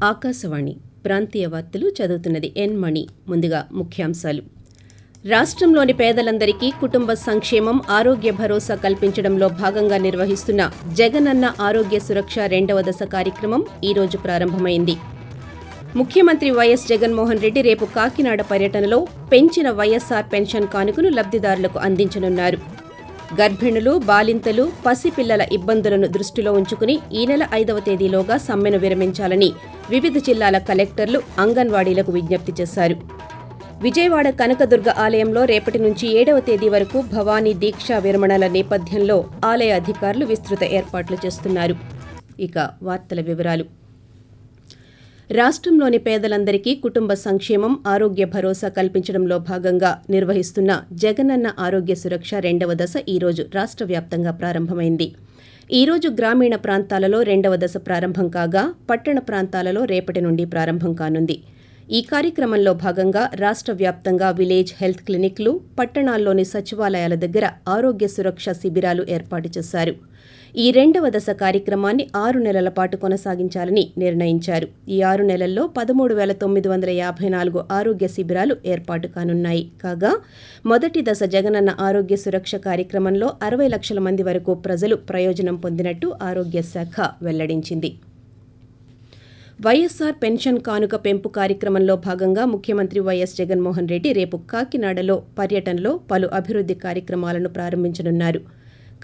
ఆకాశవాణి ప్రాంతీయ వార్తలు చదువుతున్నది ఎన్ మణి. ముందుగా ముఖ్యాంశాలు. రాష్ట్రంలోని పేదలందరికీ కుటుంబ సంక్షేమం, ఆరోగ్య భరోసా కల్పించడంలో భాగంగా నిర్వహిస్తున్న జగనన్న ఆరోగ్య సురక్ష 2వ దశ కార్యక్రమం ఈరోజు ప్రారంభమైంది. ముఖ్యమంత్రి వైఎస్ జగన్మోహన్ రెడ్డి రేపు కాకినాడ పర్యటనలో పెంచిన వైఎస్ఆర్ పెన్షన్ కానుకను లబ్ధిదారులకు అందించనున్నారు. గర్భిణులు, బాలింతలు, పసిపిల్లల ఇబ్బందులను దృష్టిలో ఉంచుకుని ఈ నెల 5వ తేదీలోగా సమ్మెను విరమించాలని వివిధ జిల్లాల కలెక్టర్లు అంగన్వాడీలకు విజ్ఞప్తి చేశారు. విజయవాడ కనకదుర్గ ఆలయంలో రేపటి నుంచి 7వ తేదీ వరకు భవానీ దీక్షా విరమణల నేపథ్యంలో ఆలయ అధికారులు విస్తృత ఏర్పాట్లు చేస్తున్నారు. ఇక వార్తల వివరాలు. రాష్ట్రంలోని పేదలందరికీ కుటుంబ సంక్షేమం, ఆరోగ్య భరోసా కల్పించడంలో భాగంగా నిర్వహిస్తున్న జగనన్న ఆరోగ్య సురక్ష 2వ దశ ఈరోజు రాష్ట్ర వ్యాప్తంగా ప్రారంభమైంది. ఈరోజు గ్రామీణ ప్రాంతాలలో 2వ దశ ప్రారంభం కాగా, పట్టణ ప్రాంతాలలో రేపటి నుండి ప్రారంభం కానుంది. ఈ కార్యక్రమంలో భాగంగా రాష్ట్ర వ్యాప్తంగా విలేజ్ హెల్త్ క్లినిక్లు, పట్టణాల్లోని సచివాలయాల దగ్గర ఆరోగ్య సురక్ష శిబిరాలు ఏర్పాటు చేశారు. ఈ 2వ దశ కార్యక్రమాన్ని 6 నెలల పాటు కొనసాగించాలని నిర్ణయించారు. ఈ 6 నెలల్లో 13,954 ఆరోగ్య శిబిరాలు ఏర్పాటు కానున్నాయి. కాగా మొదటి దశ జగనన్న ఆరోగ్య సురక్ష కార్యక్రమంలో 60 లక్షల మంది వరకు ప్రజలు ప్రయోజనం పొందినట్టు ఆరోగ్య శాఖ వెల్లడించింది. వైఎస్ఆర్ పెన్షన్ కానుక పెంపు కార్యక్రమంలో భాగంగా ముఖ్యమంత్రి వైఎస్ జగన్మోహన్ రెడ్డి రేపు కాకినాడలో పర్యటనలో పలు అభివృద్ధి కార్యక్రమాలను ప్రారంభించనున్నారు.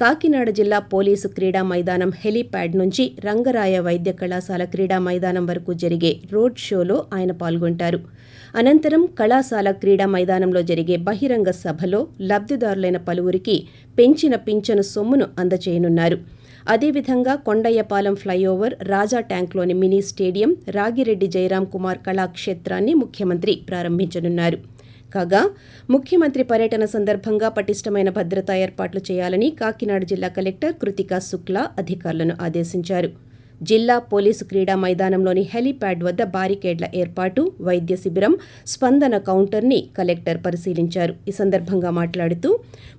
కాకినాడ జిల్లా పోలీసు క్రీడా మైదానం హెలీప్యాడ్ నుంచి రంగరాయ వైద్య కళాశాల క్రీడా మైదానం వరకు జరిగే రోడ్ షోలో ఆయన పాల్గొంటారు. అనంతరం కళాశాల క్రీడా మైదానంలో జరిగే బహిరంగ సభలో లబ్ధిదారులైన పలువురికి పెంచిన పింఛను సొమ్మును అందజేయనున్నారు. అదేవిధంగా కొండయ్యపాలెం ఫ్లైఓవర్, రాజా ట్యాంక్లోని మినీ స్టేడియం, రాగిరెడ్డి జయరాం కుమార్ కళాక్షేత్రాన్ని ముఖ్యమంత్రి ప్రారంభించనున్నారు. కాగా ముఖ్యమంత్రి పర్యటన సందర్భంగా పటిష్టమైన భద్రతా ఏర్పాట్లు చేయాలని కాకినాడ జిల్లా కలెక్టర్ కృతికా శుక్లా అధికారులను ఆదేశించారు. జిల్లా పోలీసు క్రీడా మైదానంలోని హెలీప్యాడ్ వద్ద బారికేడ్ల ఏర్పాటు, వైద్య శిబిరం, స్పందన కౌంటర్ని కలెక్టర్ పరిశీలించారు. ఈ సందర్భంగా మాట్లాడుతూ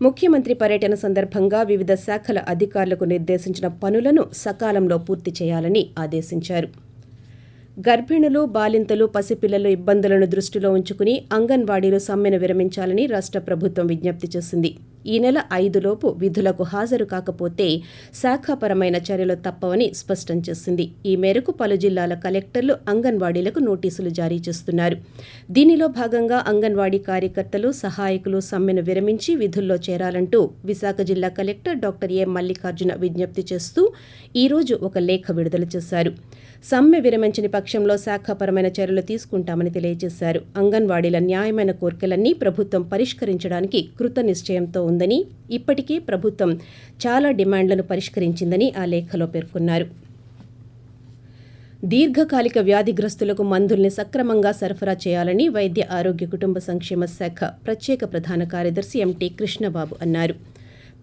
ముఖ్యమంత్రి పర్యటన సందర్భంగా వివిధ శాఖల అధికారులకు నిర్దేశించిన పనులను సకాలంలో పూర్తి చేయాలని ఆదేశించారు. గర్భిణులు, బాలింతలు, పసిపిల్లల ఇబ్బందులను దృష్టిలో ఉంచుకుని అంగన్వాడీలు సమ్మెను విరమించాలని రాష్ట్ర ప్రభుత్వం విజ్ఞప్తి చేసింది. ఈ నెల 5 లోపు విధులకు హాజరు కాకపోతే శాఖాపరమైన చర్యలు తప్పవని స్పష్టం చేసింది. ఈ మేరకు పలు జిల్లాల కలెక్టర్లు అంగన్వాడీలకు నోటీసులు జారీ చేస్తున్నారు. దీనిలో భాగంగా అంగన్వాడీ కార్యకర్తలు, సహాయకులు సమ్మెను విరమించి విధుల్లో చేరాలంటూ విశాఖ జిల్లా కలెక్టర్ డాక్టర్ ఏ మల్లికార్జున విజ్ఞప్తి చేస్తూ ఈరోజు ఒక లేఖ విడుదల చేశారు. సమ్మె విరమించని పక్షంలో శాఖాపరమైన చర్యలు తీసుకుంటామని తెలియజేశారు. అంగన్వాడీల న్యాయమైన కోర్కెలన్నీ ప్రభుత్వం పరిష్కరించడానికి కృతనిశ్చయంతో ఉందని, ఇప్పటికే ప్రభుత్వం చాలా డిమాండ్లను పరిష్కరించిందని ఆ లేఖలో పేర్కొన్నారు. దీర్ఘకాలిక వ్యాధిగ్రస్తులకు మందుల్ని సక్రమంగా సరఫరా చేయాలని వైద్య ఆరోగ్య కుటుంబ సంక్షేమ శాఖ ప్రత్యేక ప్రధాన కార్యదర్శి ఎంటీ కృష్ణబాబు అన్నారు.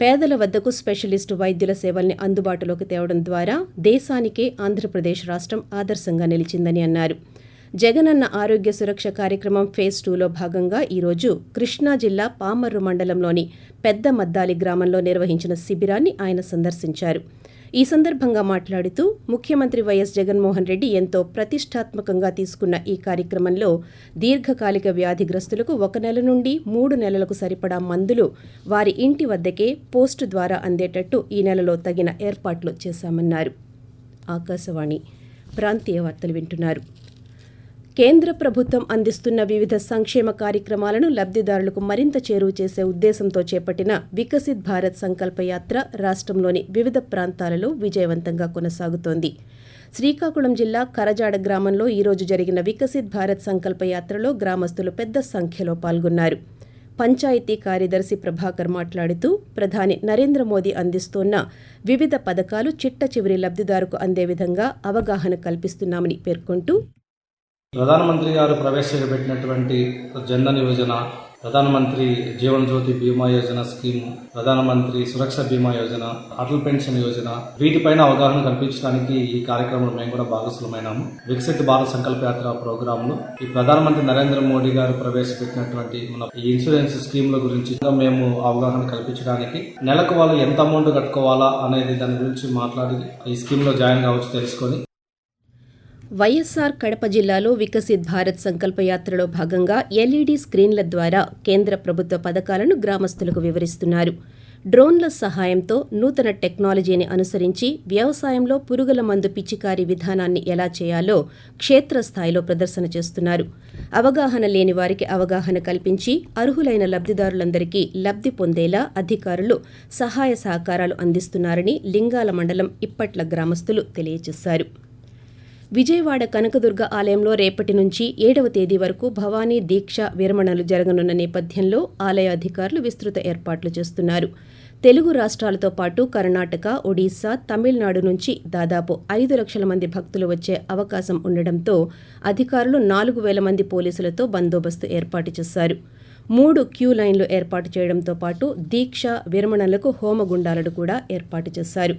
పేదల వద్దకు స్పెషలిస్టు వైద్యుల సేవల్ని అందుబాటులోకి తేవడం ద్వారా దేశానికే ఆంధ్రప్రదేశ్ రాష్ట్రం ఆదర్శంగా నిలిచిందని అన్నారు. జగనన్న ఆరోగ్య సురక్ష కార్యక్రమం ఫేజ్ 2లో భాగంగా ఈరోజు కృష్ణా జిల్లా పామర్రు మండలంలోని పెద్ద మద్దాలి గ్రామంలో నిర్వహించిన శిబిరాన్ని ఆయన సందర్శించారు. ఈ సందర్భంగా మాట్లాడుతూ ముఖ్యమంత్రి వైఎస్ జగన్మోహన్ రెడ్డి ఎంతో ప్రతిష్టాత్మకంగా తీసుకున్న ఈ కార్యక్రమంలో దీర్ఘకాలిక వ్యాధిగ్రస్తులకు 1 నెల నుండి 3 నెలలకు సరిపడా మందులు వారి ఇంటి వద్దకే పోస్టు ద్వారా అందేటట్టు ఈ నెలలో తగిన ఏర్పాట్లు చేశామన్నారు. ఆకాశవాణి ప్రాంతీయ వార్తలు వింటున్నారు. కేంద్ర ప్రభుత్వం అందిస్తున్న వివిధ సంక్షేమ కార్యక్రమాలను లబ్ధిదారులకు మరింత చేరువ చేసే ఉద్దేశంతో చేపట్టిన వికసిత్ భారత్ సంకల్ప యాత్ర రాష్ట్రంలోని వివిధ ప్రాంతాలలో విజయవంతంగా కొనసాగుతోంది. శ్రీకాకుళం జిల్లా కరజాడ గ్రామంలో ఈరోజు జరిగిన వికసిత్ భారత్ సంకల్ప యాత్రలో గ్రామస్తులు పెద్ద సంఖ్యలో పాల్గొన్నారు. పంచాయతీ కార్యదర్శి ప్రభాకర్ మాట్లాడుతూ ప్రధాని నరేంద్ర మోదీ అందిస్తోన్న వివిధ పథకాలు చిట్ట చివరి లబ్ధిదారుకు అందే విధంగా అవగాహన కల్పిస్తున్నామని పేర్కొంటూ, ప్రధానమంత్రి గారు ప్రవేశపెట్టినటువంటి జన్ధన్ యోజన, ప్రధానమంత్రి జీవన్ జ్యోతి బీమా యోజన స్కీమ్, ప్రధానమంత్రి సురక్ష బీమా యోజన, అటల్ పెన్షన్ యోజన, వీటిపైన అవగాహన కల్పించడానికి ఈ కార్యక్రమంలో మేము కూడా భాగస్వామైనాము. వికసిత్ భారత్ సంకల్ప యాత్ర ప్రోగ్రామ్ లో ఈ ప్రధానమంత్రి నరేంద్ర మోడీ గారు ప్రవేశపెట్టినటువంటి మన ఈ ఇన్సూరెన్స్ స్కీమ్ల గురించి మేము అవగాహన కల్పించడానికి, నెలకు వాళ్ళు ఎంత అమౌంట్ కట్టుకోవాలా అనేది దాని గురించి మాట్లాడి ఈ స్కీమ్ లో జాయిన్ కావచ్చు తెలుసుకొని వైఎస్సార్ కడప జిల్లాలో వికసిత్ భారత్ సంకల్ప యాత్రలో భాగంగా ఎల్ఈడీ స్క్రీన్ల ద్వారా కేంద్ర ప్రభుత్వ పథకాలను గ్రామస్తులకు వివరిస్తున్నారు. డ్రోన్ల సహాయంతో నూతన టెక్నాలజీని అనుసరించి వ్యవసాయంలో పురుగుల మందు పిచికారీ విధానాన్ని ఎలా చేయాలో క్షేత్రస్థాయిలో ప్రదర్శన చేస్తున్నారు. అవగాహన లేని వారికి అవగాహన కల్పించి అర్హులైన లబ్ధిదారులందరికీ లబ్ధి పొందేలా అధికారులు సహాయ సహకారాలు అందిస్తున్నారని లింగాల మండలం ఇప్పట్ల గ్రామస్తులు తెలియజేశారు. విజయవాడ కనకదుర్గ ఆలయంలో రేపటి నుంచి 7వ తేదీ వరకు భవానీ దీక్ష విరమణలు జరగనున్న నేపథ్యంలో ఆలయ అధికారులు విస్తృత ఏర్పాట్లు చేస్తున్నారు. తెలుగు రాష్ట్రాలతో పాటు కర్ణాటక, ఒడిశా, తమిళనాడు నుంచి దాదాపు 5 లక్షల మంది భక్తులు వచ్చే అవకాశం ఉండడంతో అధికారులు 4,000 మంది పోలీసులతో బందోబస్తు ఏర్పాటు చేశారు. 3 క్యూ లైన్లు ఏర్పాటు చేయడంతో పాటు దీక్ష విరమణలకు హోమగుండాలను కూడా ఏర్పాటు చేశారు.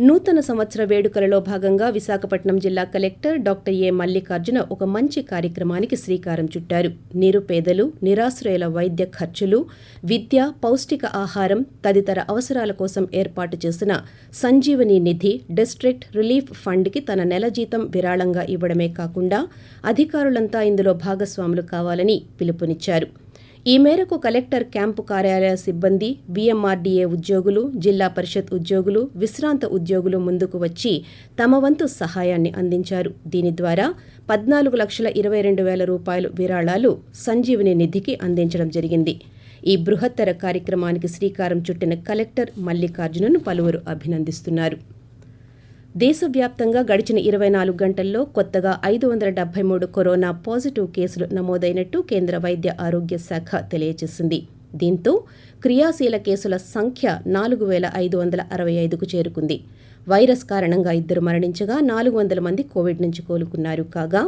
నూతన సంవత్సర వేడుకలలో భాగంగా విశాఖపట్నం జిల్లా కలెక్టర్ డాక్టర్ ఏ మల్లికార్జున ఒక మంచి కార్యక్రమానికి శ్రీకారం చుట్టారు. నిరుపేదలు, నిరాశ్రయుల వైద్య ఖర్చులు, విద్య, పౌష్టిక ఆహారం తదితర అవసరాల కోసం ఏర్పాటు చేసిన సంజీవని నిధి డిస్ట్రిక్ట్ రిలీఫ్ ఫండ్కి తన నెల జీతం విరాళంగా ఇవ్వడమే కాకుండా అధికారులంతా ఇందులో భాగస్వాములు కావాలని పిలుపునిచ్చారు. ఈ మేరకు కలెక్టర్ క్యాంపు కార్యాలయ సిబ్బంది, వీఎంఆర్డీఏ ఉద్యోగులు, జిల్లా పరిషత్ ఉద్యోగులు, విశ్రాంత ఉద్యోగులు ముందుకు వచ్చి తమ వంతు సహాయాన్ని అందించారు. దీని ద్వారా 14,22,000 రూపాయలు విరాళాలు సంజీవని నిధికి అందించడం జరిగింది. ఈ బృహత్తర కార్యక్రమానికి శ్రీకారం చుట్టిన కలెక్టర్ మల్లికార్జునను పలువురు అభినందిస్తున్నారు. దేశవ్యాప్తంగా గడిచిన 24 గంటల్లో కొత్తగా 573 కరోనా పాజిటివ్ కేసులు నమోదైనట్టు కేంద్ర వైద్య ఆరోగ్య శాఖ తెలియజేసింది. దీంతో క్రియాశీల కేసుల సంఖ్య 4,565కు చేరుకుంది. వైరస్ కారణంగా 2 మరణించగా 400 మంది కోవిడ్ నుంచి కోలుకున్నారు. కాగా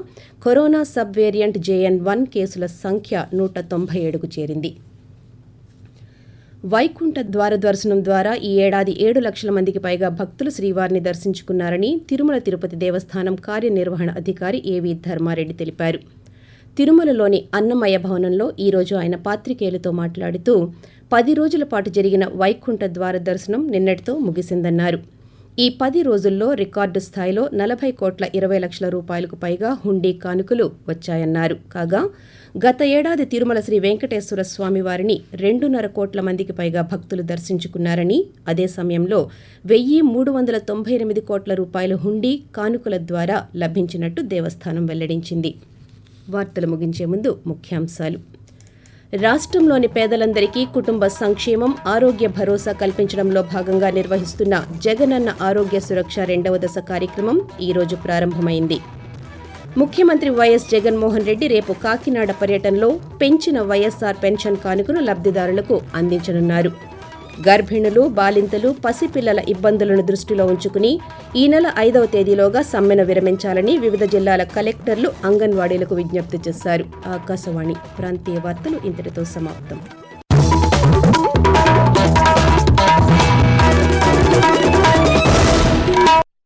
కరోనా సబ్ వేరియంట్ JN1 కేసుల సంఖ్య 197కు చేరింది. వైకుంఠ ద్వార దర్శనం ద్వారా ఈ ఏడాది 7 లక్షల మందికి పైగా భక్తులు శ్రీవారిని దర్శించుకున్నారని తిరుమల తిరుపతి దేవస్థానం కార్యనిర్వహణ అధికారి ఏవి ధర్మారెడ్డి తెలిపారు. తిరుమలలోని అన్నమయ్య భవనంలో ఈరోజు ఆయన పాత్రికేయులతో మాట్లాడుతూ 10 రోజుల పాటు జరిగిన వైకుంఠ ద్వార దర్శనం నిన్నటితో ముగిసిందన్నారు. ఈ 10 రోజుల్లో రికార్డు స్థాయిలో 40,20,00,000 రూపాయలకు పైగా హుండీ కానుకలు వచ్చాయన్నారు. కాగా గత ఏడాది తిరుమల శ్రీ వెంకటేశ్వర స్వామి వారిని 2.5 కోట్ల మందికి పైగా భక్తులు దర్శించుకున్నారని, అదే సమయంలో 1,398 కోట్ల రూపాయల హుండీ కానుకల ద్వారా లభించినట్టు దేవస్థానం వెల్లడించింది. వార్తలు ముగించే ముందు ముఖ్యాంశాలు. రాష్ట్రంలోని పేదలందరికీ కుటుంబ సంక్షేమం, ఆరోగ్య భరోసా కల్పించడంలో భాగంగా నిర్వహిస్తున్న జగనన్న ఆరోగ్య సురక్ష 2వ దశ కార్యక్రమం ఈరోజు ప్రారంభమైంది. ముఖ్యమంత్రి వైఎస్ జగన్మోహన్ రెడ్డి రేపు కాకినాడ పర్యటనలో పెంచిన వైఎస్సార్ పెన్షన్ కానుకను లబ్ధిదారులకు అందించనున్నారు. గర్భిణులు, బాలింతలు, పసిపిల్లల ఇబ్బందులను దృష్టిలో ఉంచుకుని ఈ నెల 5వ తేదీలోగా సమ్మెను విరమించాలని వివిధ జిల్లాల కలెక్టర్లు అంగన్వాడీలకు విజ్ఞప్తి చేశారు. ఆకాశవాణి ప్రాంతీయ వార్తలు ఇంతటితో సమాప్తం.